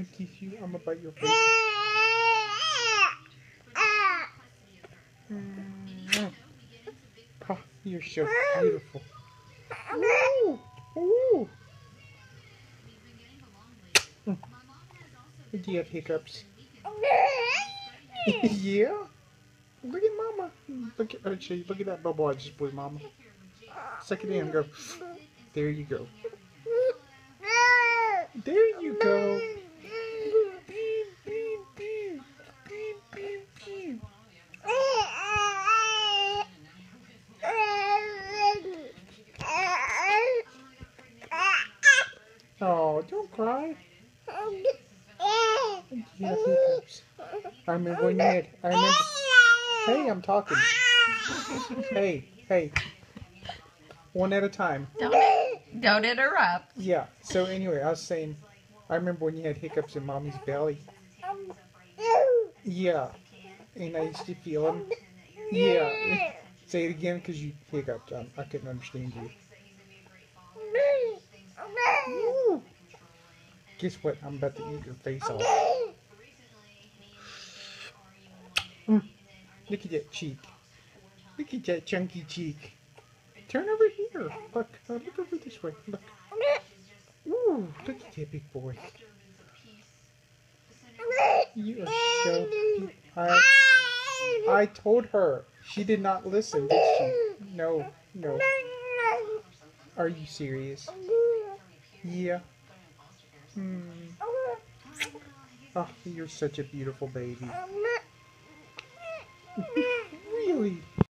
gonna kiss you. I'm gonna bite your face. Oh, you're so beautiful. Ooh, ooh. Do you have hiccups? Yeah. Look at Mama. Look at actually. Look at that bubble I just blew, Mama. Suck it in. Go. There you go. There you go. Oh, don't cry. You have hiccups. I remember when you had. I remember. Hey, I'm talking. Hey, hey. One at a time. Don't interrupt. Yeah. So anyway, I was saying, I remember when you had hiccups in Mommy's belly. Yeah. And I used to feel them. Yeah. Say it again because you hiccuped. I couldn't understand you. Woo. Guess what? I'm about to eat your face off. Look at that cheek. Look at that chunky cheek. Turn over here. Look. Look over this way. Look. Ooh, look at that big boy. You are so cute. I told her. She did not listen, did she? No, no. Are you serious? Yeah. Oh, you're such a beautiful baby. Really?